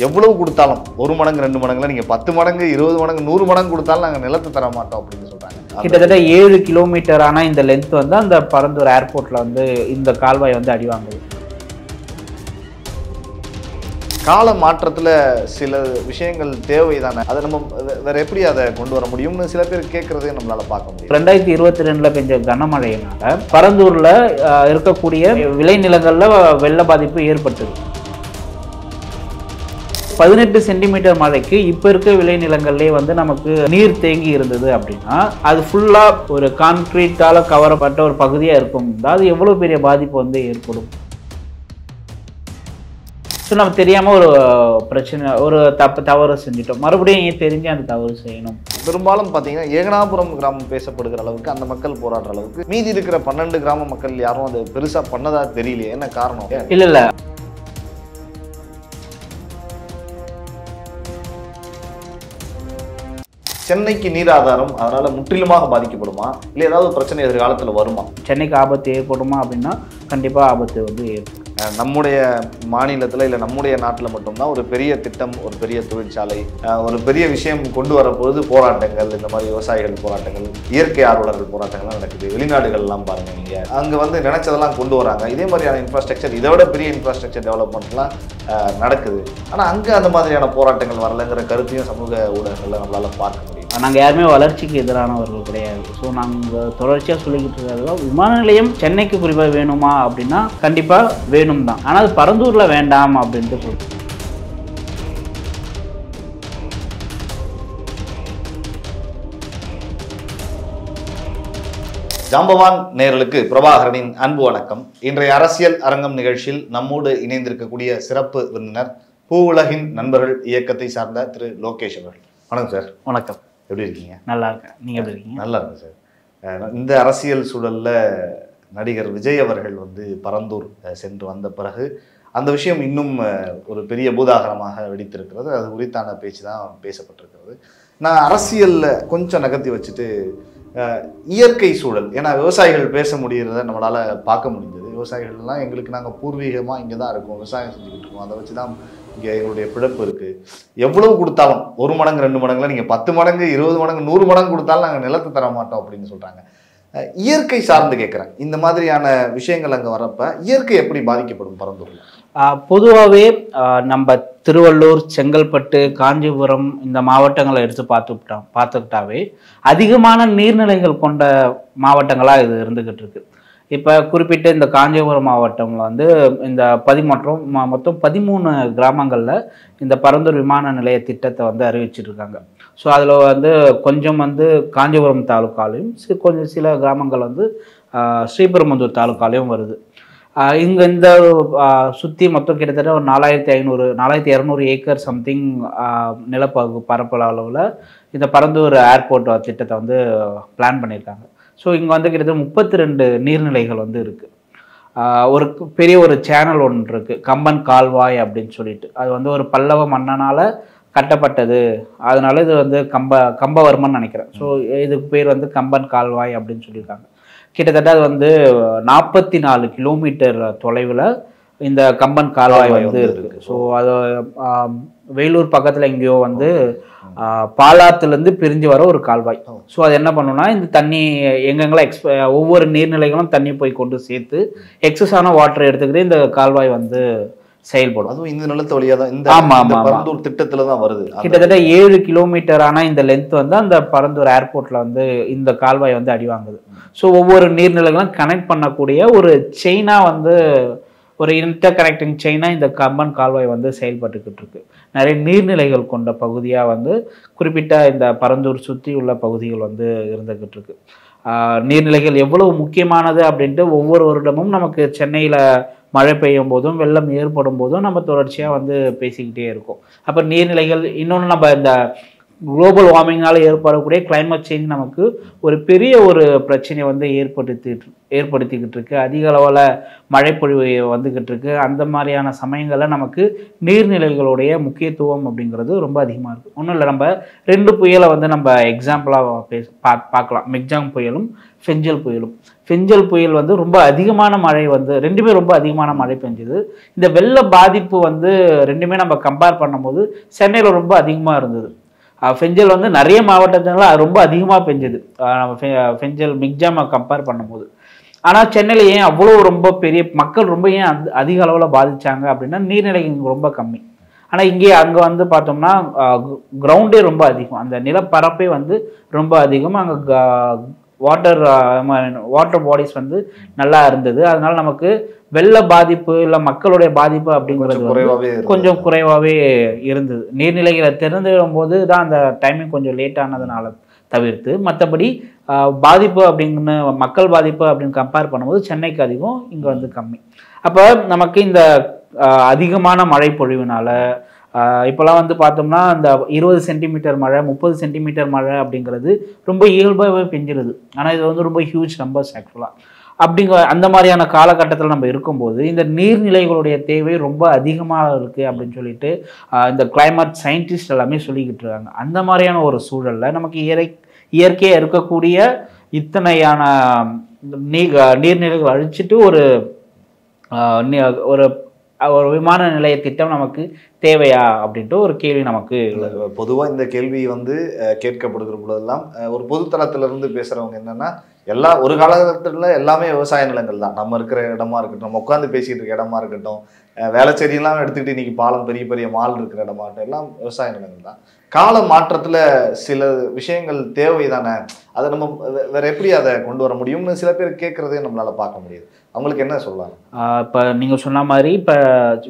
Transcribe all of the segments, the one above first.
எவ்வளவு கொடுத்தாலும் 1 மடங்கு 2 மடங்குல நீங்க 10 மடங்கு 20 மடங்கு 100 மடங்கு கொடுத்தாலும் நாங்கள் நிலத்தை தர மாட்டோம் அப்படின்னு சொல்றாங்க. கிட்டத்தட்ட 7 கிலோமீட்டரான இந்த லென்த் வந்து அந்த பரந்தூர் ஏர்போர்ட்ல வந்து இந்த கால்வாய் வந்து அடி வாங்குது. கால மாற்றத்துல சில விஷயங்கள் தேவைதானே, அதை நம்ம வேற எப்படி அதை கொண்டு வர முடியும்னு சில பேர் கேட்கறதே நம்மளால பார்க்க முடியும். 2022 பெஞ்ச கனமழையினால பரந்தூர்ல இருக்கக்கூடிய விளைநிலங்கள்ல வெள்ள பாதிப்பு ஏற்பட்டது. 18 சென்டிமீட்டர் மழைக்கு இப்போ இருக்க விளைநிலங்கள்லேயே வந்து நமக்கு நீர் தேங்கி இருந்தது அப்படின்னா அது ஃபுல்லாக ஒரு கான்கிரீட்டால் கவரப்பட்ட ஒரு பகுதியாக இருக்கும். அது எவ்வளோ பெரிய பாதிப்பு வந்து ஏற்படும். ஸோ நம்ம தெரியாமல் ஒரு பிரச்சனை ஒரு தவறு செஞ்சிட்டோம், மறுபடியும் தெரிஞ்சு அந்த தவறு செய்யணும். பெரும்பாலும் பார்த்தீங்கன்னா ஏகனாபுரம் கிராமம் பேசப்படுகிற அளவுக்கு அந்த மக்கள் போராடுற அளவுக்கு மீதி இருக்கிற 12 கிராம மக்கள் யாரும் அது பெருசாக பண்ணதா தெரியலையே, என்ன காரணம்? இல்லை சென்னைக்கு நீர் ஆதாரம் அதனால முற்றிலுமாக பாதிக்கப்படுமா, இல்லை ஏதாவது பிரச்சனை எதிர்காலத்தில் வருமா? சென்னைக்கு ஆபத்து ஏற்படுமா அப்படின்னா கண்டிப்பாக ஆபத்து வந்து ஏற்படும். நம்முடைய மாநிலத்தில் இல்லை நம்முடைய நாட்டில் மட்டும்தான் ஒரு பெரிய திட்டம், ஒரு பெரிய தொழிற்சாலை, ஒரு பெரிய விஷயம் கொண்டு வரப்போது போராட்டங்கள், இந்த மாதிரி விவசாயிகள் போராட்டங்கள், இயற்கை ஆர்வலர்கள் போராட்டங்கள்லாம் நடக்குது. வெளிநாடுகள்லாம் பாருங்கள், நீங்கள் அங்கே வந்து நினைச்சதெல்லாம் கொண்டு வராங்க. இதே மாதிரியான இன்ஃப்ராஸ்ட்ரக்சர், இதை விட பெரிய இன்ஃப்ராஸ்ட்ரக்சர் டெவலப்மெண்ட்லாம் நடக்குது. ஆனால் அங்கே அந்த மாதிரியான போராட்டங்கள் வரலைங்கிற கருத்தையும் சமூக ஊடகங்களில் நம்மளால் பார்க்க முடியும். நாங்கள் யாருமே வளர்ச்சிக்கு எதிரானவர்கள் கிடையாது. ஸோ நாங்கள் தொடர்ச்சியாக சொல்லிக்கிட்டு இருக்கிறது விமான நிலையம் சென்னைக்கு குறிப்பாக வேணுமா அப்படின்னா கண்டிப்பாக வேணும் தான். ஆனால் அது பரந்தூரில் வேண்டாம் அப்படின்ட்டு சொல்லுவோம். ஜாம்பவான் நேயர்களுக்கு பிரபாகரனின் அன்பு வணக்கம். இன்றைய அரசியல் அரங்கம் நிகழ்ச்சியில் நம்மோடு இணைந்திருக்கக்கூடிய சிறப்பு விருந்தினர் பூவுலகின் நண்பர்கள் இயக்கத்தை சார்ந்த திரு லோகேஷ் அவர்கள். வணக்கம் சார். வணக்கம். எப்படி இருக்கீங்க? நல்லா இருக்கேன். நீங்கள் எப்படி இருக்கீங்க? நல்லா இருக்கு சார். இந்த அரசியல் சூழலில் நடிகர் விஜய் அவர்கள் வந்து பரந்தூர் சென்று வந்த பிறகு அந்த விஷயம் இன்னும் ஒரு பெரிய பூதாகரமாக வெடித்திருக்கிறது. அது குறித்தான பேச்சு தான் பேசப்பட்டிருக்கிறது. நான் அரசியலில் கொஞ்சம் நகர்த்தி வச்சுட்டு இயற்கை சூழல், ஏன்னா விவசாயிகள் பேச முடிகிறத நம்மளால் பார்க்க முடிஞ்சது. விவசாயிகள்லாம் எங்களுக்கு நாங்கள் பூர்வீகமாக இங்கே தான் இருக்கோம், விவசாயம் செஞ்சுக்கிட்டு இருக்கோம், அதை வச்சு தான் இங்கே எங்களுடைய பிழப்பு இருக்குது. எவ்வளவு கொடுத்தாலும் 1 மடங்கு 2 மடங்குல நீங்கள் 10 மடங்கு 20 மடங்கு 100 மடங்கு கொடுத்தாலும் நாங்கள் நிலத்தை தர மாட்டோம் அப்படின்னு சொல்கிறாங்க. இயற்கை சார்ந்து கேட்குறேன், இந்த மாதிரியான விஷயங்கள் அங்கே வரப்ப இயற்கை எப்படி பாதிக்கப்படும் பரந்தூரில்? பொதுவாகவே நம்ம திருவள்ளூர், செங்கல்பட்டு, காஞ்சிபுரம் இந்த மாவட்டங்களை எடுத்து பார்த்துக்கிட்டாவே அதிகமான நீர்நிலைகள் கொண்ட மாவட்டங்களாக இது இருந்துக்கிட்டு இருக்கு. இப்போ குறிப்பிட்ட இந்த காஞ்சிபுரம் மாவட்டம்ல வந்து இந்த மொத்தம் 13 கிராமங்களில் இந்த பரந்தூர் விமான நிலைய திட்டத்தை வந்து அறிவிச்சிருக்காங்க. ஸோ அதில் வந்து கொஞ்சம் வந்து காஞ்சிபுரம் தாலுக்காலையும் கொஞ்சம் சில கிராமங்கள் வந்து ஸ்ரீபெரும்புதூர் தாலுக்காலையும் வருது. இங்கே இந்த சுற்றி மொத்தம் கிட்டத்தட்ட ஒரு 4200 ஏக்கர் சம்திங் பரப்பளவில் இந்த பரந்தூர் ஏர்போர்ட் திட்டத்தை வந்து பிளான் பண்ணியிருக்காங்க. ஸோ இங்கே வந்து கிட்டத்தட்ட 32 நீர்நிலைகள் வந்து இருக்குது. ஒரு பெரிய ஒரு சேனல் ஒன்று இருக்குது, கம்பன் கால்வாய் அப்படின்னு சொல்லிட்டு. அது வந்து ஒரு பல்லவ மன்னனால் கட்டப்பட்டது, அதனால இது வந்து கம்பவர்மன் நினைக்கிறேன். ஸோ இதுக்கு பேர் வந்து கம்பன் கால்வாய் அப்படின்னு சொல்லியிருக்காங்க. கிட்டத்தட்ட அது வந்து 44 கிலோமீட்டர் தொலைவில் இந்த கம்பன் கால்வாய் வந்து இருக்குது. ஸோ அது வேலூர் பக்கத்தில் எங்கேயோ வந்து பாலாத்துலேருந்து பிரிஞ்சு வர ஒரு கால்வாய். ஸோ அது என்ன பண்ணுன்னா இந்த தண்ணி எங்கெங்கெல்லாம் ஒவ்வொரு நீர்நிலைகளும் தண்ணி போய் கொண்டு சேர்த்து எக்ஸஸான வாட்டர் எடுத்துக்கிட்டு இந்த கால்வாய் வந்து செயல்படும். அதுவும் இந்த நிலத்து வழியாக தான் இந்த பரந்தூர் திட்டத்தில் தான் வருது. கிட்டத்தட்ட 7 கிலோமீட்டரான இந்த லென்த் வந்து அந்த பரந்தூர் ஏர்போர்ட்ல வந்து இந்த கால்வாய் வந்து அடி வாங்குது. ஸோ ஒவ்வொரு நீர்நிலைகளும் கனெக்ட் பண்ணக்கூடிய ஒரு செயினா வந்து ஒரு இன்டர் கனெக்டிங் செயினாக இந்த கம்பன் கால்வாய் வந்து செயல்பட்டுக்கிட்டு இருக்கு. நிறைய நீர்நிலைகள் கொண்ட பகுதியாக வந்து குறிப்பிட்ட இந்த பரந்தூர் சுற்றி உள்ள பகுதிகள் வந்து இருந்துக்கிட்டு இருக்கு. நீர்நிலைகள் எவ்வளவு முக்கியமானது அப்படின்ட்டு ஒவ்வொரு வருடமும் நமக்கு சென்னையில் மழை பெய்யும் போதும் வெள்ளம் ஏற்படும் போதும் நம்ம தொடர்ச்சியாக வந்து பேசிக்கிட்டே இருக்கோம். அப்போ நீர்நிலைகள் இன்னொன்று நம்ம இந்த குளோபல் வார்மிங்னால ஏற்படக்கூடிய கிளைமேட் சேஞ்ச் நமக்கு ஒரு பெரிய ஒரு பிரச்சனையை வந்து ஏற்படுத்திக்கிட்டு இருக்கு. அதிக அளவில் மழைப்பொழிவு வந்துக்கிட்டு இருக்கு. அந்த மாதிரியான சமயங்களில் நமக்கு நீர்நிலைகளுடைய முக்கியத்துவம் அப்படிங்கிறது ரொம்ப அதிகமாக இருக்குது. ஒன்றும் இல்லை, நம்ம 2 புயலை வந்து நம்ம எக்ஸாம்பிளாக பார்க்கலாம். மிக்ஜாங் புயலும் ஃபெஞ்சல் புயலும். ஃபெஞ்சல் புயல் வந்து ரொம்ப அதிகமான மழை வந்து ரெண்டுமே ரொம்ப அதிகமான மழை பெஞ்சுது. இந்த வெள்ள பாதிப்பு வந்து ரெண்டுமே நம்ம கம்பேர் பண்ணும்போது சென்னையில் ரொம்ப அதிகமாக இருந்தது. ஃபெஞ்சல் வந்து நிறைய மாவட்டத்தில் ரொம்ப அதிகமாக பெஞ்சுது நம்ம ஃபெஞ்சல் மிக்ஜாமை கம்பேர் பண்ணும்போது. ஆனால் சென்னையில் ஏன் அவ்வளோ ரொம்ப பெரிய மக்கள் ரொம்ப ஏன் அதிக அளவில் பாதித்தாங்க அப்படின்னா நீர்நிலை ரொம்ப கம்மி. ஆனால் இங்கே அங்கே வந்து பார்த்தோம்னா கிரவுண்டே ரொம்ப அதிகம், அந்த நிலப்பரப்பே வந்து ரொம்ப அதிகம். அங்கே வாட்டர் பாடிஸ் வந்து நல்லா இருந்தது. அதனால நமக்கு வெள்ள பாதிப்பு இல்லை மக்களுடைய பாதிப்பு அப்படிங்கிறது கொஞ்சம் குறைவாகவே இருந்தது. நீர்நிலைகளை திறந்துடும் போது தான் அந்த டைமிங் கொஞ்சம் லேட் ஆனதுனால தவிர்த்து மற்றபடி பாதிப்பு அப்படின்னு மக்கள் பாதிப்பு அப்படின்னு கம்பேர் பண்ணும்போது சென்னைக்கு அதிகம், இங்கே வந்து கம்மி. அப்போ நமக்கு இந்த அதிகமான மழை பொழிவுனால இப்போலாம் வந்து பார்த்தோம்னா இந்த 20 சென்டிமீட்டர் மழை 30 சென்டிமீட்டர் மழை அப்படிங்கிறது ரொம்ப இயல்பாகவே பெஞ்சிருது. ஆனால் இது வந்து ரொம்ப ஹியூஜ் நம்பர்ஸ் ஆக்சுவலாக. அந்த மாதிரியான காலகட்டத்தில் நம்ம இருக்கும்போது இந்த நீர்நிலைகளுடைய தேவை ரொம்ப அதிகமாக இருக்குது அப்படின்னு சொல்லிட்டு இந்த கிளைமேட் சயின்டிஸ்ட் எல்லாமே சொல்லிக்கிட்டு இருக்காங்க. அந்த மாதிரியான ஒரு சூழலில் நமக்கு இயற்கையாக இருக்கக்கூடிய இத்தனையான நீர்நிலைகள் அழிச்சிட்டு ஒரு ஒரு விமான நிலைய திட்டம் நமக்கு தேவையா அப்படின்ட்டு ஒரு கேள்வி நமக்கு. பொதுவாக இந்த கேள்வி வந்து கேட்கப்படுகிற பொழுதெல்லாம் ஒரு பொதுத்தளத்திலிருந்து பேசுகிறவங்க என்னென்னா ஒரு காலகட்டத்தில் எல்லாமே விவசாய நிலங்கள் தான். நம்ம இருக்கிற இடமா இருக்கட்டும், நம்ம உட்காந்து பேசிகிட்டு இருக்க இடமா இருக்கட்டும், வேலைச்சேரியெல்லாம் எடுத்துக்கிட்டு இன்றைக்கி பாலம் பெரிய பெரிய மால் இருக்கிற இடமா இருக்கட்டும், எல்லாம் விவசாய நிலங்கள் தான். கால மாற்றத்தில் சில விஷயங்கள் தேவை தானே, அதை நம்ம வேற எப்படி அதை கொண்டு வர முடியும்னு சில பேர் கேட்குறதே நம்மளால் பார்க்க முடியுது. அவங்களுக்கு என்ன சொல்லலாம்? இப்போ நீங்கள் சொன்ன மாதிரி இப்போ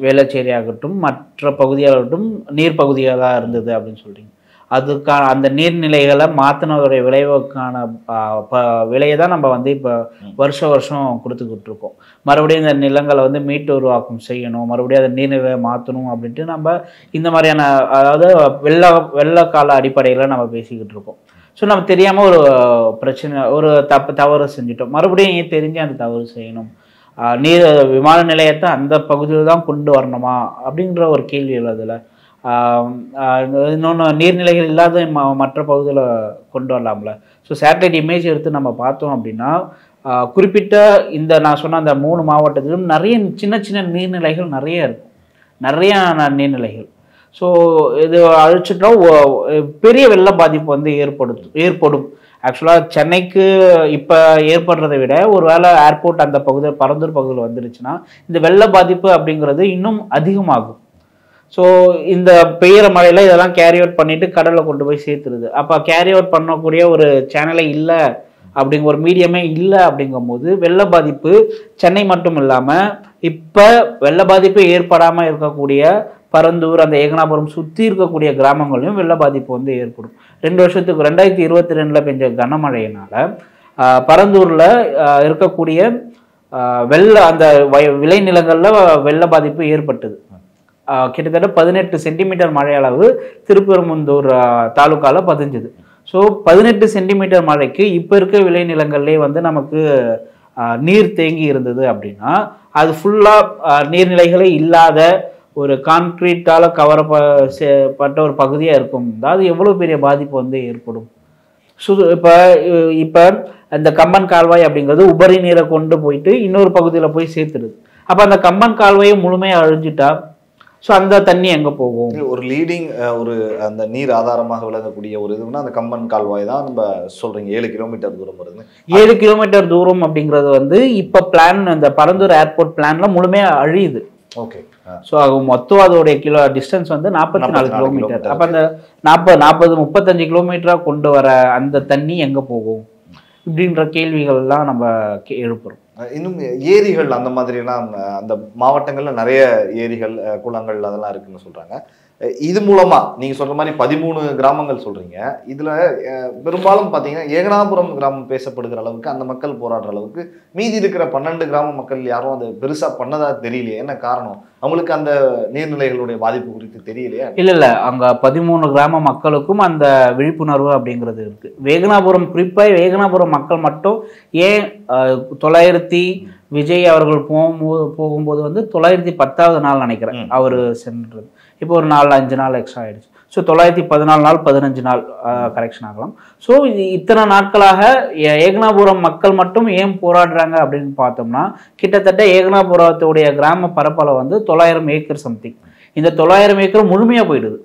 வேளச்சேரி ஆகட்டும் மற்ற பகுதியாகட்டும் நீர் பகுதியாக இருந்தது அப்படின்னு சொல்கிறீங்க. அதுக்கான அந்த நீர்நிலைகளை மாற்றினதுடைய விளைவுக்கான விலையை தான் நம்ம வந்து இப்போ வருஷம் கொடுத்துக்கிட்டு இருக்கோம். மறுபடியும் இந்த நிலங்களை வந்து மீட்டு உருவாக்கம் செய்யணும், மறுபடியும் அந்த நீர்நிலையை மாற்றணும் அப்படின்ட்டு நம்ம இந்த மாதிரியான அதாவது வெள்ளக்கால அடிப்படையில் நம்ம பேசிக்கிட்டு இருக்கோம். ஸோ நம்ம தெரியாமல் ஒரு பிரச்சனை ஒரு தவறு செஞ்சிட்டோம், மறுபடியும் ஏன் தெரிஞ்சு அந்த தவறு செய்யணும், விமான நிலையத்தை அந்த பகுதியில் தான் கொண்டு வரணுமா அப்படின்ற ஒரு கேள்வி அதில். இன்னொன்று நீர்நிலைகள் இல்லாத மற்ற பகுதியில் கொண்டு வரலாம்ல. ஸோ சேட்டலைட் இமேஜ் எடுத்து நம்ம பார்த்தோம் அப்படின்னா குறிப்பிட்ட இந்த நான் சொன்ன அந்த 3 மாவட்டத்திலும் நிறைய சின்ன சின்ன நீர்நிலைகள் நிறைய இருக்கும், நிறைய நீர்நிலைகள். ஸோ இது அழிச்சிட்டா பெரிய வெள்ள பாதிப்பு வந்து ஏற்படும். ஆக்சுவலாக சென்னைக்கு இப்போ ஏற்படுறதை விட ஒரு வேளை ஏர்போர்ட் அந்த பகுதியில் பரந்தூர் பகுதியில் வந்துருச்சுன்னா இந்த வெள்ள பாதிப்பு அப்படிங்கிறது இன்னும் அதிகமாகும். ஸோ இந்த பெய்கிற மழையில் இதெல்லாம் கேரி அவுட் பண்ணிட்டு கடலில் கொண்டு போய் சேர்த்துருது. அப்போ கேரி அவுட் பண்ணக்கூடிய ஒரு சேனலே இல்லை அப்படிங்கிற ஒரு மீடியமே இல்லை அப்படிங்கும்போது வெள்ள பாதிப்பு சென்னை மட்டும் இல்லாமல் இப்போ வெள்ள பாதிப்பு ஏற்படாமல் இருக்கக்கூடிய பரந்தூர் அந்த ஏகனாபுரம் சுற்றி இருக்கக்கூடிய கிராமங்களையும் வெள்ள பாதிப்பு வந்து ஏற்படும். 2 வருஷத்துக்கு 2022 பெஞ்ச கனமழையினால பரந்தூரில் இருக்கக்கூடிய அந்த விளைநிலங்களில் வெள்ள பாதிப்பு ஏற்பட்டது. கிட்டத்தட்ட 18 சென்டிமீட்டர் மழை அளவு திருப்பெரும்புதூர் தாலுக்காவில் பதிஞ்சுது. ஸோ 18 சென்டிமீட்டர் மழைக்கு இப்போ இருக்க விளைநிலங்கள்லேயே வந்து நமக்கு நீர் தேங்கி இருந்தது அப்படின்னா அது ஃபுல்லாக நீர்நிலைகளே இல்லாத ஒரு கான்கிரீட்டால் கவரப்பட்ட ஒரு பகுதியாக இருக்கும். அது எவ்வளோ பெரிய பாதிப்பு வந்து ஏற்படும். இப்போ அந்த கம்பன் கால்வாய் அப்படிங்கிறது உபரி நீரை கொண்டு போயிட்டு இன்னொரு பகுதியில் போய் சேர்த்துடுது. அப்போ அந்த கம்பன் கால்வாயை முழுமையாக அழிஞ்சிட்டா ஸோ அந்த தண்ணி எங்கே போகும்? ஒரு லீடிங் ஒரு அந்த நீர் ஆதாரமாக விளங்கக்கூடிய ஒரு இதுனா அந்த கம்பன் கால்வாய் தான் நம்ம சொல்கிறீங்க. 7 கிலோமீட்டர் தூரம் வருது. 7 கிலோமீட்டர் தூரம் அப்படிங்கிறது வந்து இப்போ பிளான் இந்த பரந்தூர் ஏர்போர்ட் பிளானில் முழுமையாக அழியுது. ஓகே. ஸோ மொத்தம் அதோடைய டிஸ்டன்ஸ் வந்து 44 கிலோமீட்டர். அப்போ அந்த 35 கிலோமீட்டராக கொண்டு வர அந்த தண்ணி எங்கே போகும் இப்படின்ற கேள்விகள்லாம் நம்ம எழுப்புறோம். இன்னும் ஏரிகள் அந்த மாதிரிலாம் அந்த மாவட்டங்களில் நிறைய ஏரிகள் குளங்கள் அதெல்லாம் இருக்குன்னு சொல்கிறாங்க. இது மூலமாக நீங்கள் சொல்கிற மாதிரி 13 கிராமங்கள் சொல்கிறீங்க. இதில் பெரும்பாலும் பார்த்தீங்கன்னா ஏகனாபுரம் கிராமம் பேசப்படுகிற அளவுக்கு அந்த மக்கள் போராடுற அளவுக்கு மீதி இருக்கிற 12 கிராம மக்கள் யாரும் அதை பெருசாக பண்ணதாக தெரியலையே. என்ன காரணம்? அவங்களுக்கு அந்த நீர்நிலைகளுடைய பாதிப்பு குறித்து தெரியலையா? இல்லை அங்கே 13 கிராம மக்களுக்கும் அந்த விழிப்புணர்வு அப்படிங்கிறது இருக்குது. வேகனாபுரம் குறிப்பாக வேகனாபுரம் மக்கள் மட்டும் ஏன் 900 விஜய் அவர்கள் போகும்போது வந்து 910வது நாள் நினைக்கிறேன் அவர் சென்றது. இப்போ ஒரு 4-5 நாள் எக்ஸ்ட்ரா ஆயிடுச்சு. ஸோ 914 நாள் 15 நாள் கரெக்ஷன் ஆகலாம். ஸோ இது இத்தனை நாட்களாக ஏகனாபுரம் மக்கள் மட்டும் ஏன் போராடுறாங்க அப்படின்னு பார்த்தோம்னா, கிட்டத்தட்ட ஏகனாபுரத்துடைய கிராம பரப்பளவு வந்து 900 ஏக்கர் சம்திங். இந்த 900 ஏக்கர் முழுமையாக போயிடுது.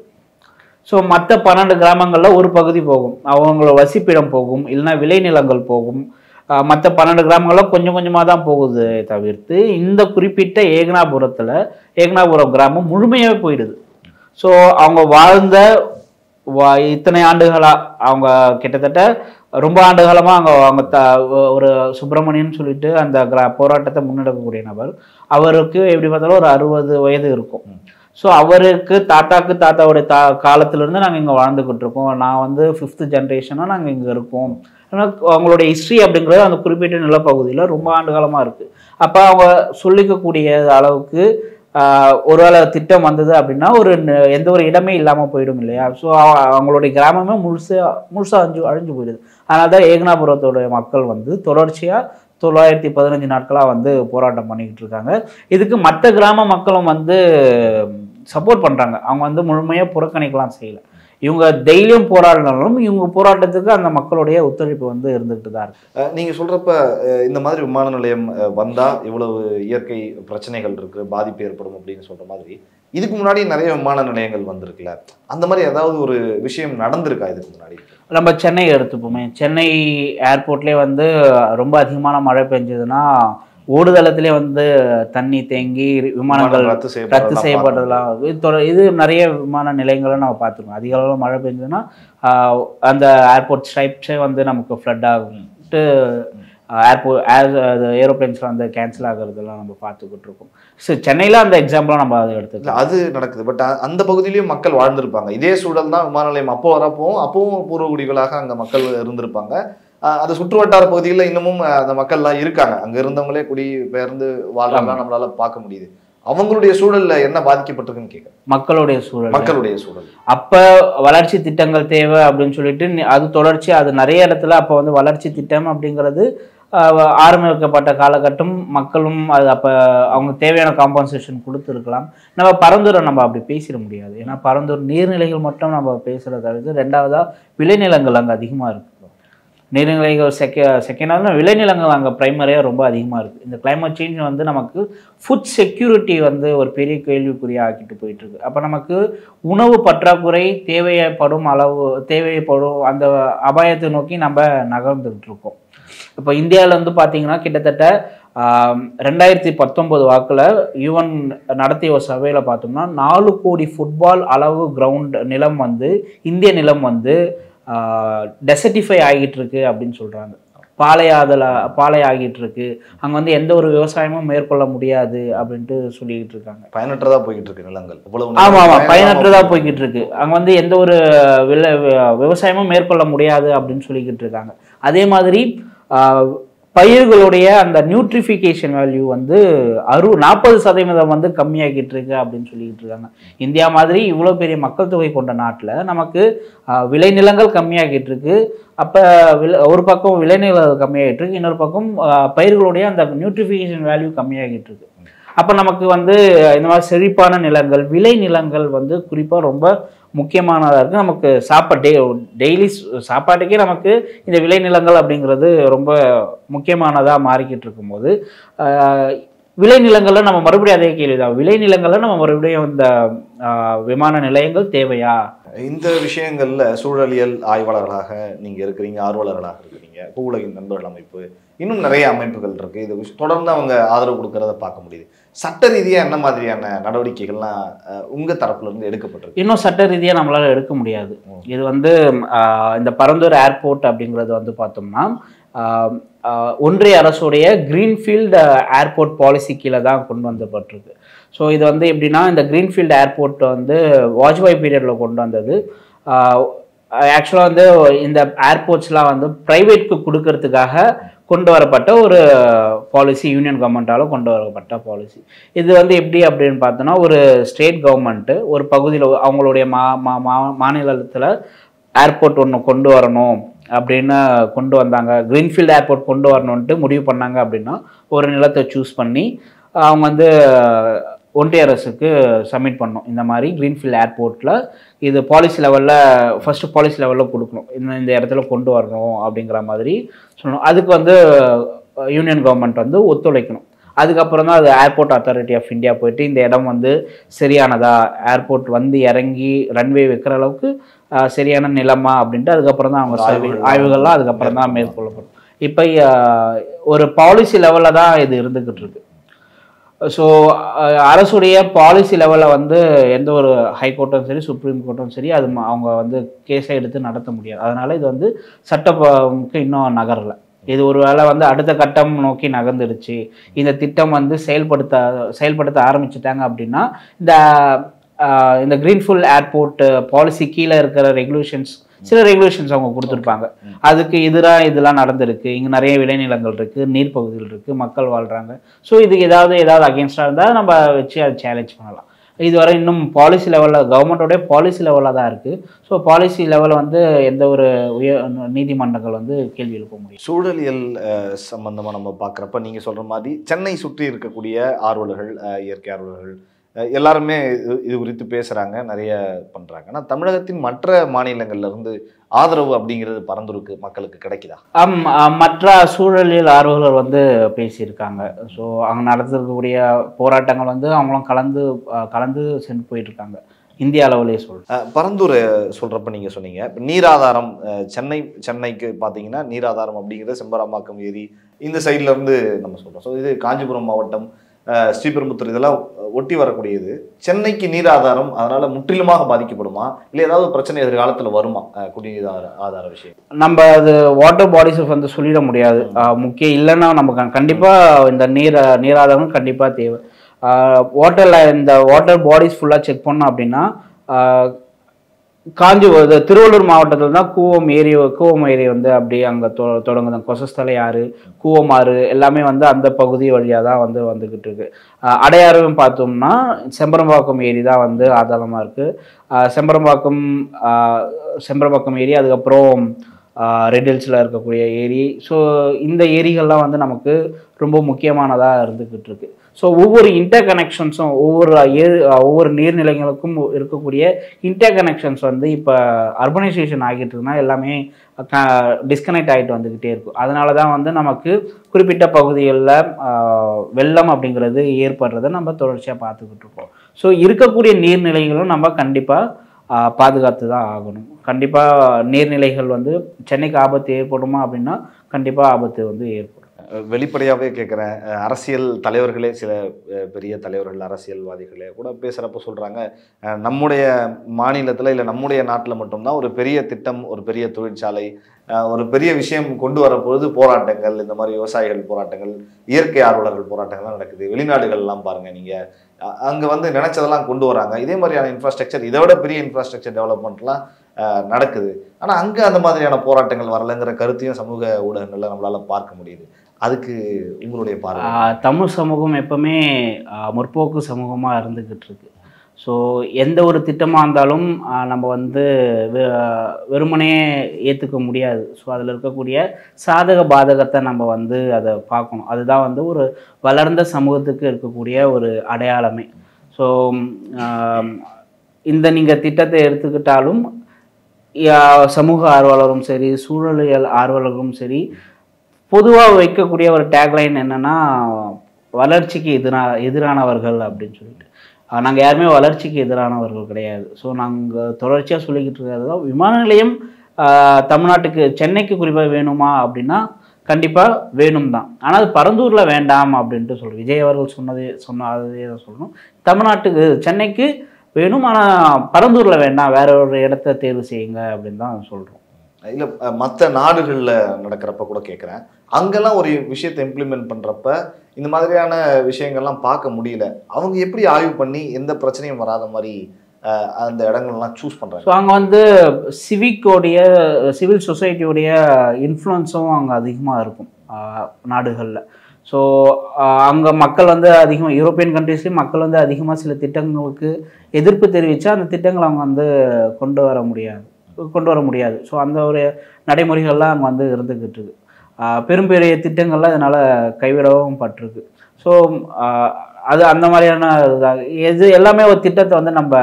ஸோ மற்ற 12 கிராமங்களில் ஒரு பகுதி போகும், அவங்களோட வசிப்பிடம் போகும், இல்லைன்னா விளைநிலங்கள் போகும். மற்ற 12 கிராமங்களில் கொஞ்சம் கொஞ்சமாக தான் போகுது தவிர்த்து இந்த குறிப்பிட்ட ஏகனாபுரம் கிராமம் முழுமையாகவே போயிடுது. ஸோ அவங்க வாழ்ந்த இத்தனை ஆண்டுகளாக அவங்க கிட்டத்தட்ட ரொம்ப ஆண்டு காலமாக அவங்க ஒரு சுப்பிரமணியன் சொல்லிட்டு அந்த போராட்டத்தை முன்னெடுக்கக்கூடிய நபர், அவருக்கு எப்படி பார்த்தாலும் ஒரு 60 வயது இருக்கும். ஸோ அவருக்கு தாத்தாவுடைய காலத்திலேருந்து நாங்கள் இங்கே வாழ்ந்துக்கிட்டு இருக்கோம். நான் வந்து 5th ஜென்ரேஷனாக நாங்கள் இங்கே இருக்கோம். ஆனால் அவங்களுடைய ஹிஸ்ட்ரி அப்படிங்கிறது அந்த குறிப்பிட்ட நிலப்பகுதியில் ரொம்ப ஆண்டு காலமாக இருக்குது. அப்போ அவங்க சொல்லிக்கக்கூடிய அளவுக்கு ஒருவேளை திட்டம் வந்தது அப்படின்னா எந்த ஒரு இடமே இல்லாமல் போயிடும் இல்லையா? ஸோ அவங்களுடைய கிராமமே முழுசாக அழிஞ்சு போயிடுது. அதனால தான் ஏகனாபுரத்தோடைய மக்கள் வந்து தொடர்ச்சியாக 915 நாட்களாக வந்து போராட்டம் பண்ணிக்கிட்டு இருக்காங்க. இதுக்கு மற்ற கிராம மக்களும் வந்து சப்போர்ட் பண்ணுறாங்க. அவங்க வந்து முழுமையாக புறக்கணிக்கலாம் செய்யலை. இவங்க டெய்லியும் போராடினாலும் இவங்க போராட்டத்துக்கு அந்த மக்களுடைய ஒத்துழைப்பு வந்து இருந்துகிட்டு தான் இருக்கு. நீங்கள் சொல்கிறப்ப இந்த மாதிரி விமான நிலையம் வந்தால் இவ்வளவு இயற்கை பிரச்சனைகள் இருக்குது, பாதிப்பு ஏற்படும் அப்படின்னு சொல்கிற மாதிரி இதுக்கு முன்னாடி நிறைய விமான நிலையங்கள் வந்திருக்குல்ல, அந்த மாதிரி ஏதாவது ஒரு விஷயம் நடந்திருக்கா இதுக்கு முன்னாடி? நம்ம சென்னை எடுத்துப்போமே, சென்னை ஏர்போர்ட்லேயே வந்து ரொம்ப அதிகமான மழை பெஞ்சதுன்னா ஓடுதளத்திலே வந்து தண்ணி தேங்கி விமானங்கள் ரத்து செய்யப்பட்டதெல்லாம் இது நிறைய விமான நிலையங்களை நம்ம பார்த்துருக்கோம். அதிக அளவில் மழை பெஞ்சதுன்னா அந்த ஏர்போர்ட் ஸ்ட்ரைப்ஸே வந்து நமக்கு ஃப்ளட் ஆகும்ட்டு ஏரோப்ளைன்ஸ்லாம் வந்து கேன்சல் ஆகுறதெல்லாம் நம்ம பார்த்துக்கிட்டு இருக்கோம். ஸோ சென்னையில் அந்த எக்ஸாம்பிளாக நம்ம அதை எடுத்துக்கலாம். அது நடக்குது. பட் அந்த பகுதியிலையும் மக்கள் வாழ்ந்திருப்பாங்க. இதே சூழல் தான் விமான நிலையம் அப்பவும் பூர்வகுடிகளாக அங்கே மக்கள் இருந்திருப்பாங்க. அது சுற்று வட்டார பகுதிகளில் இன்னமும் அந்த மக்கள்லாம் இருக்காங்க. அங்கே இருந்தவங்களே குடிபெயர்ந்து வாழ்றதெல்லாம் நம்மளால பார்க்க முடியுது. அவங்களுடைய சூழல்ல என்ன பாதிக்கப்பட்டிருக்குன்னு கேட்க, மக்களுடைய சூழல் அப்ப வளர்ச்சி திட்டங்கள் தேவை அப்படின்னு சொல்லிட்டு அது தொடர்ச்சி அது நிறைய இடத்துல அப்ப வந்து வளர்ச்சி திட்டம் அப்படிங்கிறது ஆரம்பிக்கப்பட்ட காலகட்டம். மக்களும் அது அப்போ அவங்க தேவையான காம்பன்சேஷன் கொடுத்துருக்கலாம். நம்ம பரந்தூரை நம்ம அப்படி பேசிட முடியாது. ஏன்னா பரந்தூர் நீர்நிலைகள் மட்டும் நம்ம பேசுகிறத தவிர்த்து ரெண்டாவதாக விளைநிலங்கள் அங்கே அதிகமாக இருக்குது. நீர்நிலைகள் செகண்டாவது விளைநிலங்கள் அங்கே ப்ரைமரியாக ரொம்ப அதிகமாக இருக்குது. இந்த கிளைமேட் சேஞ்ச் வந்து நமக்கு ஃபுட் செக்யூரிட்டி வந்து ஒரு பெரிய கேள்விக்குறியாக ஆக்கிட்டு போயிட்டுருக்கு. அப்போ நமக்கு உணவு பற்றாக்குறை தேவைப்படும் அந்த அபாயத்தை நோக்கி நம்ம நகர்ந்துக்கிட்டு இருக்கோம். இப்போ இந்தியாவில் வந்து பார்த்தீங்கன்னா கிட்டத்தட்ட 2019 வாக்கில் யுஎன் நடத்திய ஒரு சர்வேல பார்த்தோம்னா 4 கோடி ஃபுட்பால் அளவு கிரவுண்ட் நிலம் வந்து இந்திய நிலம் வந்து டெசர்டிஃபை ஆகிட்டு இருக்கு அப்படின்னு சொல்கிறாங்க. பாலை ஆகிட்டு இருக்கு. அங்கே வந்து எந்த ஒரு விவசாயமும் மேற்கொள்ள முடியாது அப்படின்ட்டு சொல்லிக்கிட்டு இருக்காங்க. பயனற்றதாக போய்கிட்டு இருக்கு நிலங்கள். ஆமாம், பயனற்றதாக போய்கிட்டு இருக்கு. அங்கே வந்து எந்த ஒரு விவசாயமும் மேற்கொள்ள முடியாது அப்படின்னு சொல்லிக்கிட்டு இருக்காங்க. அதே மாதிரி பயிர்களுடைய அந்த நியூட்ரிஃபிகேஷன் வேல்யூ வந்து 40% வந்து கம்மியாகிட்டு இருக்கு அப்படின்னு சொல்லிக்கிட்டு இருக்காங்க. இந்தியா மாதிரி இவ்வளோ பெரிய மக்கள் தொகை கொண்ட நாட்டில் நமக்கு விளைநிலங்கள் கம்மியாகிட்டு இருக்கு. அப்போ ஒரு பக்கம் விளைநிலங்கள் கம்மியாகிட்டு இருக்கு, இன்னொரு பக்கம் பயிர்களுடைய அந்த நியூட்ரிஃபிகேஷன் வேல்யூ கம்மியாகிட்டு இருக்கு. அப்போ நமக்கு வந்து இந்த மாதிரி செழிப்பான நிலங்கள் விளைநிலங்கள் வந்து குறிப்பாக ரொம்ப முக்கியமானதாக இருக்குது. நமக்கு டெய்லி சாப்பாட்டுக்கே நமக்கு இந்த விளைநிலங்கள் அப்படிங்கிறது ரொம்ப முக்கியமானதாக மாறிக்கிட்டு இருக்கும்போது விளைநிலங்களில் நம்ம மறுபடியும் அதே கேள்விதான், விளைநிலங்களில் நம்ம மறுபடியும் இந்த விமான நிலையங்கள் தேவையா? இந்த விஷயங்கள்ல சூழலியல் ஆய்வாளர்களாக நீங்க இருக்கிறீங்க, ஆர்வலர்களாக இருக்கிறீங்க, பூவுலகின் நண்பர்கள் அமைப்பு, இன்னும் நிறைய அமைப்புகள் இருக்கு. இது தொடர்ந்து அவங்க ஆதரவு கொடுக்கறத பார்க்க முடியுது. சட்ட ரீதியா என்ன மாதிரியான நடவடிக்கைகள்லாம் உங்க தரப்புல இருந்து எடுக்கப்பட்டிருக்கு? இன்னும் சட்ட ரீதியா நம்மளால எடுக்க முடியாது. இது வந்து இந்த பரந்தூர் ஏர்போர்ட் அப்படிங்கிறது வந்து பார்த்தோம்னா ஒன்றிய அரசுடைய கிரீன்ஃபீல்டு ஏர்போர்ட் பாலிசி கீழே தான் கொண்டு வந்தப்பட்டிருக்கு. ஸோ இது வந்து எப்படின்னா இந்த கிரீன்ஃபீல்டு ஏர்போர்ட் வந்து வாஜ்பாய் பீரியடில் கொண்டு வந்தது. ஆக்சுவலாக வந்து இந்த ஏர்போர்ட்ஸ்லாம் வந்து ப்ரைவேட்க்கு கொடுக்கறதுக்காக கொண்டு வரப்பட்ட ஒரு பாலிசி, யூனியன் கவர்மெண்ட்டால் கொண்டு வரப்பட்ட பாலிசி. இது வந்து எப்படி அப்படின்னு பார்த்தோன்னா ஒரு ஸ்டேட் கவர்மெண்ட்டு ஒரு பகுதியில் அவங்களுடைய மாநிலத்தில் ஏர்போர்ட் ஒன்று கொண்டு வரணும் அப்படின்னு கொண்டு வந்தாங்க. கிரீன்ஃபீல்டு ஏர்போர்ட் கொண்டு வரணுன்ட்டு முடிவு பண்ணாங்க அப்படின்னா ஒரு நிலத்தை சூஸ் பண்ணி அவங்க வந்து ஒன்றிய அரசுக்கு சப்மிட் பண்ணோம். இந்த மாதிரி கிரீன்ஃபீல்ட் ஏர்போர்ட்டில் இது பாலிசி லெவலில் ஃபஸ்ட்டு பாலிசி லெவலில் கொடுக்கணும், இந்த இடத்துல கொண்டு வரணும் அப்படிங்கிற மாதிரி சொல்லணும். அதுக்கு வந்து யூனியன் கவர்மெண்ட் வந்து ஒத்துழைக்கணும். அதுக்கப்புறம் தான் அது ஏர்போர்ட் அத்தாரிட்டி ஆஃப் இந்தியா போயிட்டு இந்த இடம் வந்து சரியானதா, ஏர்போர்ட் வந்து இறங்கி ரன்வே வைக்கிற அளவுக்கு சரியான நிலமா அப்படின்ட்டு அதுக்கப்புறம் தான் அவங்க ஆய்வுகள்லாம் அதுக்கப்புறம் தான் மேற்கொள்ளப்படும். இப்போ ஒரு பாலிசி லெவலில் தான் இது இருந்துக்கிட்டு இருக்கு. ஸோ அரசுடைய பாலிசி லெவலில் வந்து எந்த ஒரு ஹைகோர்ட்டும் சரி சுப்ரீம் கோர்ட்டும் சரி அது அவங்க வந்து கேஸை எடுத்து நடத்த முடியாது. அதனால இது வந்து சட்டமுக்கு இன்னும் நகரலை. இது ஒரு வேளை வந்து அடுத்த கட்டம் நோக்கி நகர்ந்துடுச்சு, இந்த திட்டம் வந்து செயல்படுத்த ஆரம்பிச்சுட்டாங்க அப்படின்னா இந்த கிரீன்ஃபீல்ட் ஏர்போர்ட் பாலிசி கீழே இருக்கிற சில ரெகுலேஷன்ஸ் அவங்க கொடுத்துருப்பாங்க. அதுக்கு எதிராக இதெல்லாம் நடந்திருக்கு, இங்கே நிறைய விளைநிலங்கள் இருக்குது, நீர்ப்பகுதிகள் இருக்குது, மக்கள் வாழ்கிறாங்க. ஸோ இதுக்கு ஏதாவது அகேன்ஸ்டாக இருந்தால் நம்ம வச்சு அதை சேலஞ்ச் பண்ணலாம். இதுவரை இன்னும் பாலிசி லெவலில் கவர்மெண்ட்டோடைய பாலிசி லெவலில் தான் இருக்குது. ஸோ பாலிசி லெவலில் வந்து எந்த ஒரு நீதிமன்றங்கள் வந்து கேள்வி எழுப்ப முடியும். சூழலியல் சம்பந்தமாக நம்ம பார்க்குறப்ப நீங்கள் சொல்கிற மாதிரி சென்னை சுற்றி இருக்கக்கூடிய ஆர்வலர்கள், இயற்கை ஆர்வலர்கள் எல்லாருமே இது குறித்து பேசுகிறாங்க, நிறைய பண்ணுறாங்க. ஆனால் தமிழகத்தின் மற்ற மாநிலங்கள்லேருந்து ஆதரவு அப்படிங்கிறது பரந்தூருக்கு மக்களுக்கு கிடைக்குதா? மற்ற சூழலியல் ஆர்வலர் வந்து பேசியிருக்காங்க. ஸோ அங்கே நடந்திருக்கக்கூடிய போராட்டங்கள் வந்து அவங்களும் கலந்து சென்று போயிட்டுருக்காங்க. இந்திய அளவுலேயே பரந்தூர் சொல்கிறப்ப நீங்கள் சொன்னீங்க நீராதாரம், சென்னைக்கு பார்த்தீங்கன்னா நீராதாரம் அப்படிங்கிறது செம்பரம்பாக்கம் ஏரி இந்த சைட்லேருந்து நம்ம சொல்கிறோம். ஸோ இது காஞ்சிபுரம் மாவட்டம், ஸ்ரீபெரும்புத்தூர் இதெல்லாம் ஒட்டி வரக்கூடியது. சென்னைக்கு நீர் ஆதாரம் அதனால முற்றிலுமாக பாதிக்கப்படுமா, இல்லை ஏதாவது பிரச்சனை எதிர்காலத்தில் வருமா? குடிநீர் ஆதார விஷயம் நம்ம அது வாட்டர் பாடிஸ் வந்து சொல்லிட முடியாது. முக்கியம் இல்லைன்னா நமக்கு கண்டிப்பாக இந்த நீராதாரம் கண்டிப்பாக தேவை. இந்த வாட்டர் பாடிஸ் ஃபுல்லாக செக் பண்ணோம் அப்படின்னா திருவள்ளூர் மாவட்டத்தில் தான் கூவம் ஏரி வந்து அப்படியே அங்கே தொடங்குது. கொசஸ்தலை ஆறு, கூவம் ஆறு எல்லாமே வந்து அந்த பகுதி வழியாக தான் வந்துக்கிட்டு இருக்கு. அடையாறும் பார்த்தோம்னா செம்பரம்பாக்கம் ஏரி தான் வந்து ஆதாரமாக இருக்குது. செம்பரம்பாக்கம் ஏரி, அதுக்கப்புறம் ரெட் ஹில்ஸில் இருக்கக்கூடிய ஏரி. ஸோ இந்த ஏரிகள்லாம் வந்து நமக்கு ரொம்ப முக்கியமானதாக இருந்துக்கிட்டு இருக்கு. ஸோ ஒவ்வொரு இன்டர் கனெக்ஷன்ஸும் ஒவ்வொரு நீர்நிலைகளுக்கும் இருக்கக்கூடிய இன்டர் கனெக்ஷன்ஸ் வந்து இப்போ அர்பனைசேஷன் ஆகிட்டு இருக்குன்னா எல்லாமே டிஸ்கனெக்ட் ஆகிட்டு வந்துக்கிட்டே இருக்கும். அதனால தான் வந்து நமக்கு குறிப்பிட்ட பகுதிகளில் வெள்ளம் அப்படிங்கிறது ஏற்படுறதை நம்ம தொடர்ச்சியாக பார்த்துக்கிட்டு இருக்கோம். ஸோ இருக்கக்கூடிய நீர்நிலைகளும் நம்ம கண்டிப்பாக பாதுகாத்து தான் ஆகணும். கண்டிப்பாக நீர்நிலைகள் வந்து சென்னைக்கு ஆபத்து ஏற்படுமா அப்படின்னா கண்டிப்பாக ஆபத்து வந்து ஏற்படும். வெளிப்படையாகவே கேட்குறேன், அரசியல் தலைவர்களே, சில பெரிய தலைவர்கள், அரசியல்வாதிகளே கூட பேசுகிறப்ப சொல்கிறாங்க, நம்முடைய மாநிலத்தில் இல்லை நம்முடைய நாட்டில் மட்டும்தான் ஒரு பெரிய திட்டம், ஒரு பெரிய தொழிற்சாலை, ஒரு பெரிய விஷயம் கொண்டு வரப்பொழுது போராட்டங்கள், இந்த மாதிரி விவசாயிகள் போராட்டங்கள், இயற்கை ஆர்வலர்கள் போராட்டங்கள்லாம் நடக்குது. வெளிநாடுகள்லாம் பாருங்கள், நீங்கள் அங்கே வந்து நினச்சதெல்லாம் கொண்டு வராங்க. இதே மாதிரியான இன்ஃப்ராஸ்ட்ரக்சர், இதை விட பெரிய இன்ஃப்ராஸ்ட்ரக்சர் டெவலப்மெண்ட்லாம் நடக்குது. ஆனால் அங்கே அந்த மாதிரியான போராட்டங்கள் வரலைங்கிற கருத்தையும் சமூக ஊடகங்களில் நம்மளால் பார்க்க முடியுது. அதுக்கு உங்களுடைய பார்வை? தமிழ் சமூகம் எப்பவுமே முற்போக்கு சமூகமாக இருந்துக்கிட்டு இருக்கு. ஸோ எந்த ஒரு திட்டமாக இருந்தாலும் நம்ம வந்து வெறுமனே ஏற்றுக்க முடியாது. ஸோ அதில் இருக்கக்கூடிய சாதக பாதகத்தை நம்ம வந்து அதை பார்க்கணும். அதுதான் வந்து ஒரு வளர்ந்த சமூகத்துக்கு இருக்கக்கூடிய ஒரு அடையாளமே. ஸோ நீங்கள் திட்டத்தை எடுத்துக்கிட்டாலும் சமூக ஆர்வலரும் சரி, சூழலியல் ஆர்வலரும் சரி, பொதுவாக வைக்கக்கூடிய ஒரு டேக்லைன் என்னென்னா வளர்ச்சிக்கு எதிரானவர்கள் அப்படின்னு சொல்லிட்டு. நாங்கள் யாருமே வளர்ச்சிக்கு எதிரானவர்கள் கிடையாது. ஸோ நாங்கள் தொடர்ச்சியாக சொல்லிக்கிட்டு இருக்கிறது தான், விமான நிலையம் தமிழ்நாட்டுக்கு, சென்னைக்கு குறிப்பாக வேணுமா அப்படின்னா கண்டிப்பாக வேணும் தான். ஆனால் அது பரந்தூரில் வேண்டாம் அப்படின்ட்டு சொல்கிறோம். விஜய் அவர்கள் சொன்னதே தான் சொல்லணும். தமிழ்நாட்டுக்கு, சென்னைக்கு வேணும், ஆனால் பரந்தூரில் வேண்டாம், வேற ஒரு இடத்த தேர்வு செய்யுங்க அப்படின்னு தான் சொல்கிறோம். இல்லை, மற்ற நாடுகளில் நடக்கிறப்ப கூட கேட்குறேன், அங்கெல்லாம் ஒரு விஷயத்தை இம்ப்ளிமெண்ட் பண்ணுறப்ப இந்த மாதிரியான விஷயங்கள்லாம் பார்க்க முடியல. அவங்க எப்படி ஆய்வு பண்ணி எந்த பிரச்சனையும் வராத மாதிரி அந்த இடங்கள்லாம் சூஸ் பண்ணுறாங்க? ஸோ அங்கே வந்து சிவில் சொசைட்டியோடைய இன்ஃப்ளூயன்ஸும் அங்கே அதிகமாக இருக்கும் நாடுகளில். ஸோ அங்கே மக்கள் வந்து அதிகமாக, யூரோப்பியன் கண்ட்ரீஸ்லேயும் மக்கள் வந்து அதிகமாக சில திட்டங்களுக்கு எதிர்ப்பு தெரிவித்தா அந்த திட்டங்களை அவங்க வந்து கொண்டு வர முடியாது. ஸோ அந்த ஒரு நடைமுறைகள்லாம் அங்கே வந்து இருந்துக்கிட்டு இருக்கு. பெரிய திட்டங்கள்லாம் இதனால் கைவிடவும் பட்டிருக்கு. ஸோ அது அந்த மாதிரியான இதுதான். இது எல்லாமே ஒரு திட்டத்தை வந்து நம்ம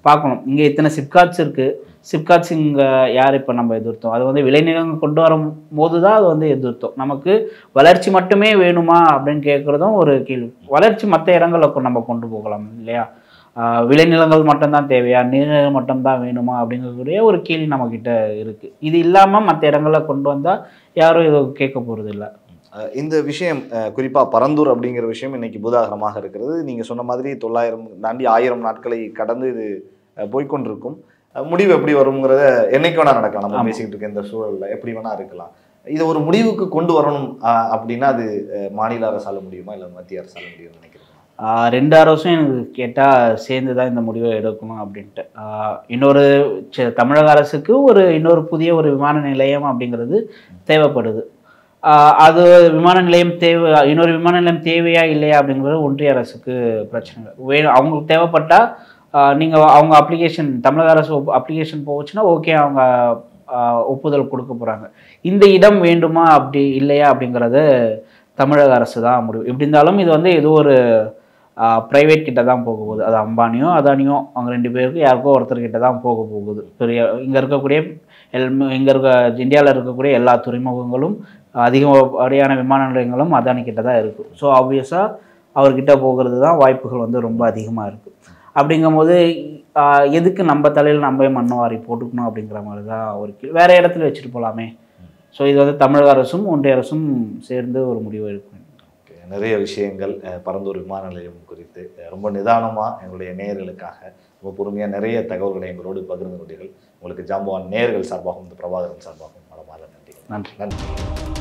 பார்க்கணும். இங்கே இத்தனை சிப்காட்ஸ் இருக்குது, சிப்காட்ஸ் இங்கே யார் இப்போ நம்ம எதிர்த்தோம்? அது வந்து விளைநிலங்கள் கொண்டு வரும் போது தான் அது வந்து எதிர்த்தோம். நமக்கு வளர்ச்சி மட்டுமே வேணுமா அப்படின்னு கேட்குறதும் ஒரு கேள்வி. வளர்ச்சி மற்ற இடங்களில் நம்ம கொண்டு போகலாம் இல்லையா? விளைநிலங்கள் மட்டும்தான் தேவையா, நீர்நிலங்கள் மட்டும்தான் வேணுமா அப்படிங்கக்கூடிய ஒரு கேள்வி நம்மக்கிட்ட இருக்குது. இது இல்லாமல் மற்ற இடங்களில் கொண்டு வந்தால் யாரும் இது கேட்க போகிறது இல்லை. இந்த விஷயம் குறிப்பாக பரந்தூர் அப்படிங்கிற விஷயம் இன்னைக்கு பூதாகரமாக இருக்கிறது. நீங்கள் சொன்ன மாதிரி 900 தாண்டி 1000 நாட்களை கடந்து இது போய்கொண்டிருக்கும். முடிவு எப்படி வருங்கிறத என்னைக்கு வேணா நடக்கலாம். நம்ம பேசிக்கிட்டு இருக்க இந்த சூழலில் எப்படி வேணா இருக்கலாம். இதை ஒரு முடிவுக்கு கொண்டு வரணும் அப்படின்னா அது மாநில அரசால முடியுமா இல்லை மத்திய அரசால முடியும்னு நினைக்கிறேன்? 2 அரசும் எனக்கு கேட்டால் சேர்ந்து தான் இந்த முடிவை எடுக்கணும் அப்படின்ட்டு. இன்னொரு தமிழக அரசுக்கு இன்னொரு புதிய ஒரு விமான நிலையம் அப்படிங்கிறது தேவைப்படுது. அது விமான நிலையம் இன்னொரு விமான நிலையம் தேவையா இல்லையா அப்படிங்கிறது ஒன்றிய அரசுக்கு பிரச்சனை வேணும். அவங்களுக்கு தேவைப்பட்டால் அவங்க அப்ளிகேஷன், தமிழக அரசு அப்ளிகேஷன் போச்சுன்னா ஓகே, அவங்க ஒப்புதல் கொடுக்க போகிறாங்க. இந்த இடம் வேண்டுமா அப்படி இல்லையா அப்படிங்கிறது தமிழக அரசு தான் முடிவு. எப்படி இருந்தாலும் இது வந்து ஏதோ ஒரு ப்ரைவேட் கிட்ட தான் போக போகுது. அது அம்பானியோ அதானியோ அவங்க 2 பேருக்கு யாருக்கோ ஒருத்தர்கிட்ட தான் போக போகுது. பெரிய இங்கே இருக்கக்கூடிய இந்தியாவில் இருக்கக்கூடிய எல்லா துறைமுகங்களும் அதிகப்படியான விமான நிலையங்களும் அதானி கிட்ட தான் இருக்குது. ஸோ ஆப்வியஸாக அவர்கிட்ட போகிறது தான் வாய்ப்புகள் வந்து ரொம்ப அதிகமாக இருக்குது. அப்படிங்கும்போது எதுக்கு நம்ம தலையில் நம்ம மண்ணவாரி போட்டுக்கணும் அப்படிங்கிற மாதிரி தான் ஒரு வேறு இடத்துல வச்சுட்டு போகலாமே. ஸோ இது வந்து தமிழக அரசும் ஒன்றிய அரசும் சேர்ந்து ஒரு முடிவு எடுக்கணும். நிறைய விஷயங்கள் பரந்தூர் விமான நிலையம் குறித்து ரொம்ப நிதானமாக எங்களுடைய நேயர்களுக்காக ரொம்ப பொறுமையாக நிறைய தகவல்களை எங்களோடு பகிர்ந்து கொண்டீர்கள். உங்களுக்கு ஜாம்பவான் நேயர்கள் சார்பாகவும் இந்த பிரபாகரன் சார்பாகவும் மனமார்ந்த நன்றி. நன்றி.